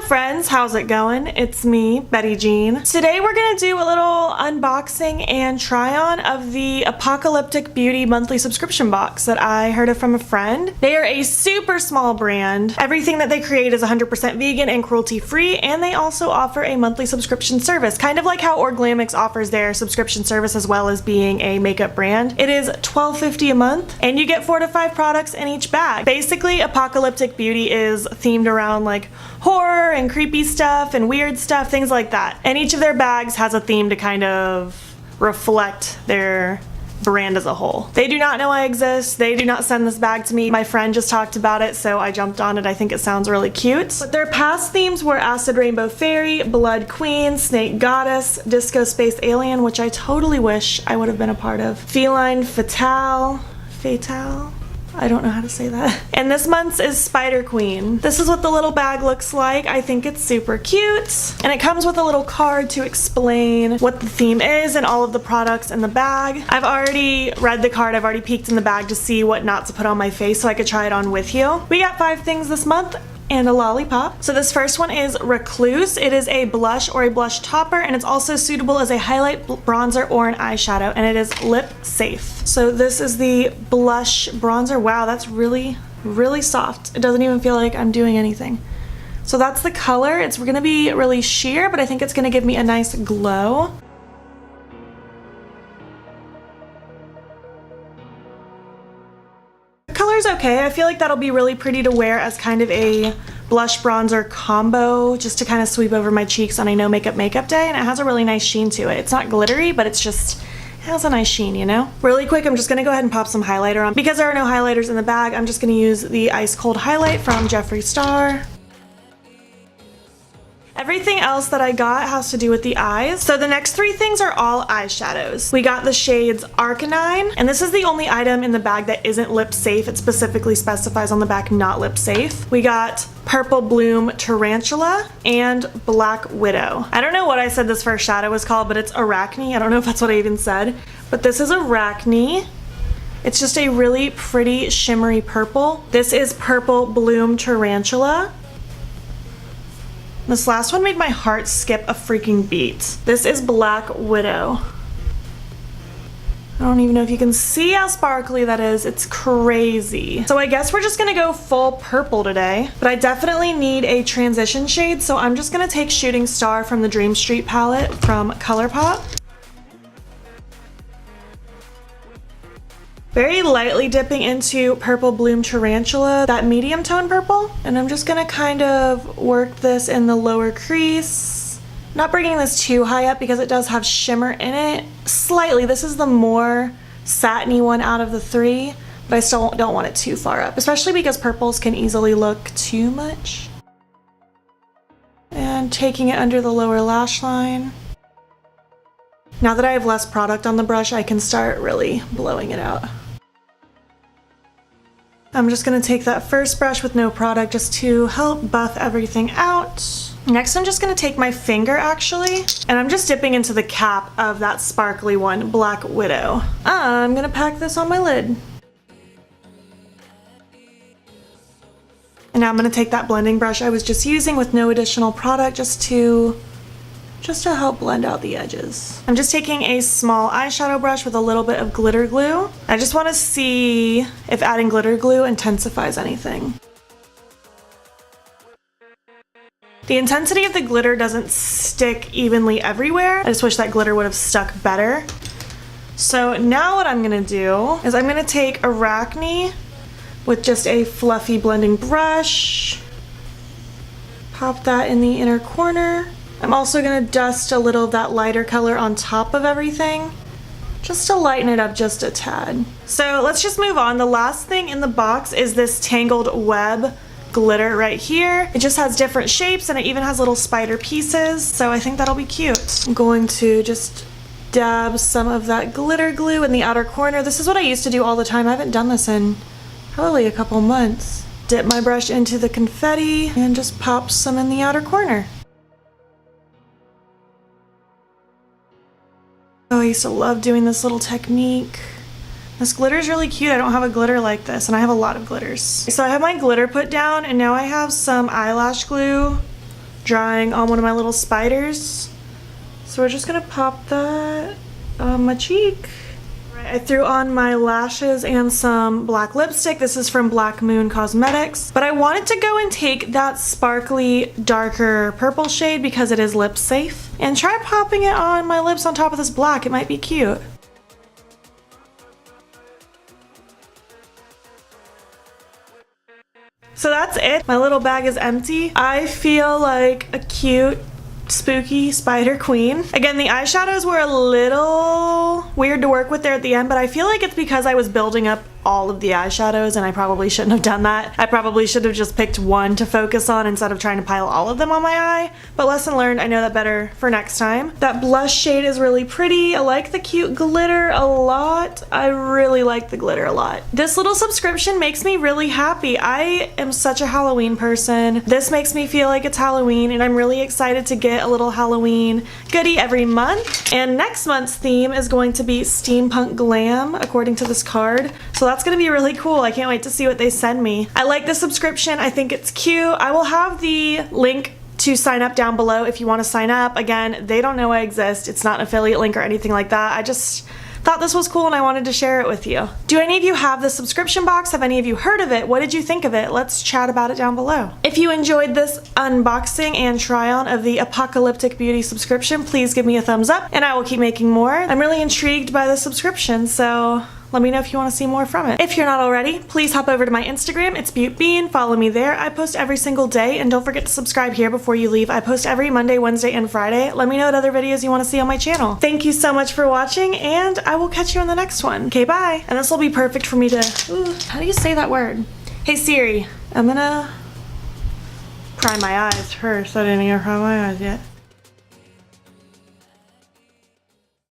friends, how's it going? It's me, Betty Jean. Today we're gonna do a little unboxing and try on of the Apocalyptic Beauty monthly subscription box that I heard of from a friend. They are a super small brand. Everything that they create is 100% vegan and cruelty free, and they also offer a monthly subscription service, kind of like how Orglamix offers their subscription service as well as being a makeup brand. It is $12.50 a month, and you get 4 to 5 products in each bag. Basically, Apocalyptic Beauty is themed around like horror and creepy stuff and weird stuff, things like that. And each of their bags has a theme to kind of reflect their brand as a whole. They do not know I exist. They do not send this bag to me. My friend just talked about it, so I jumped on it. I think it sounds really cute. But their past themes were Acid Rainbow Fairy, Blood Queen, Snake Goddess, Disco Space Alien, which I totally wish I would have been a part of, Feline Fatale, I don't know how to say that. And this month's is Spider Queen. This is what the little bag looks like. I think it's super cute. And it comes with a little card to explain what the theme is and all of the products in the bag. I've already read the card. I've already peeked in the bag to see what not to put on my face so I could try it on with you. We got 5 things this month and a lollipop. So this first one is Recluse. It is a blush or a blush topper, and it's also suitable as a highlight, bronzer, or an eyeshadow, and it is lip safe. So this is the blush bronzer. Wow, that's really, really soft. It doesn't even feel like I'm doing anything. So that's the color. It's gonna be really sheer, but I think it's gonna give me a nice glow. Color's okay. I feel like that'll be really pretty to wear as kind of a blush bronzer combo, just to kind of sweep over my cheeks on a no makeup day, and it has a really nice sheen to it. It's not glittery, but it's just, it has a nice sheen, you know? Really quick, I'm just gonna go ahead and pop some highlighter on. Because there are no highlighters in the bag, I'm just gonna use the Ice Cold highlight from Jeffree Star. Everything else that I got has to do with the eyes. So the next 3 things are all eyeshadows. We got the shades Arcanine, and this is the only item in the bag that isn't lip safe. It specifically specifies on the back not lip safe. We got Purple Bloom Tarantula and Black Widow. I don't know what I said this first shadow was called, but it's Arachne. I don't know if that's what I even said, but this is Arachne. It's just a really pretty shimmery purple. This is Purple Bloom Tarantula. This last one made my heart skip a freaking beat. This is Black Widow. I don't even know if you can see how sparkly that is. It's crazy. So I guess we're just gonna go full purple today, but I definitely need a transition shade, so I'm just gonna take Shooting Star from the Dream St palette from Colourpop. Very lightly dipping into Purple Bloom Tarantula, that medium tone purple. And I'm just gonna kind of work this in the lower crease. Not bringing this too high up because it does have shimmer in it. Slightly, this is the more satiny one out of the 3, but I still don't want it too far up, especially because purples can easily look too much. And taking it under the lower lash line. Now that I have less product on the brush, I can start really blowing it out. I'm just gonna take that first brush with no product just to help buff everything out. Next, I'm just gonna take my finger actually, and I'm just dipping into the cap of that sparkly one, Black Widow. I'm gonna pack this on my lid. And now I'm gonna take that blending brush I was just using with no additional product just to help blend out the edges. I'm just taking a small eyeshadow brush with a little bit of glitter glue. I just want to see if adding glitter glue intensifies anything. The intensity of the glitter doesn't stick evenly everywhere. I just wish that glitter would have stuck better. So now what I'm gonna do is I'm gonna take Arachne with just a fluffy blending brush, pop that in the inner corner. I'm also gonna dust a little of that lighter color on top of everything, just to lighten it up just a tad. So let's just move on. The last thing in the box is this Tangled Web glitter right here. It just has different shapes and it even has little spider pieces, so I think that'll be cute. I'm going to just dab some of that glitter glue in the outer corner. This is what I used to do all the time. I haven't done this in probably a couple months. Dip my brush into the confetti and just pop some in the outer corner. Oh, I used to love doing this little technique. This glitter is really cute. I don't have a glitter like this, and I have a lot of glitters. So I have my glitter put down, and now I have some eyelash glue drying on one of my little spiders. So we're just gonna pop that on my cheek. I threw on my lashes and some black lipstick. This is from Blackmoon Cosmetics. But I wanted to go and take that sparkly, darker purple shade because it is lip safe. And try popping it on my lips on top of this black. It might be cute. So that's it. My little bag is empty. I feel like a cute, spooky spider queen. Again, the eyeshadows were a little weird to work with there at the end, but I feel like it's because I was building up all of the eyeshadows and I probably shouldn't have done that. I probably should have just picked one to focus on instead of trying to pile all of them on my eye. But lesson learned, I know that better for next time. That blush shade is really pretty. I like the cute glitter a lot. I really like the glitter a lot. This little subscription makes me really happy. I am such a Halloween person. This makes me feel like it's Halloween and I'm really excited to get a little Halloween goodie every month. And next month's theme is going to be steampunk glam according to this card. So that's gonna be really cool. I can't wait to see what they send me. I like the subscription. I think it's cute. I will have the link to sign up down below if you want to sign up. Again, they don't know I exist. It's not an affiliate link or anything like that. I just thought this was cool and I wanted to share it with you. Do any of you have the subscription box? Have any of you heard of it? What did you think of it? Let's chat about it down below. If you enjoyed this unboxing and try on of the Apocalyptic Beauty subscription, please give me a thumbs up and I will keep making more. I'm really intrigued by the subscription, so let me know if you want to see more from it. If you're not already, please hop over to my Instagram. It's beautybybettyjean. Follow me there. I post every single day, and don't forget to subscribe here before you leave. I post every Monday, Wednesday, and Friday. Let me know what other videos you want to see on my channel. Thank you so much for watching, and I will catch you on the next one. Okay, bye. And this will be perfect for me to, how do you say that word? Hey Siri, I'm gonna prime my eyes first. I didn't even prime my eyes yet.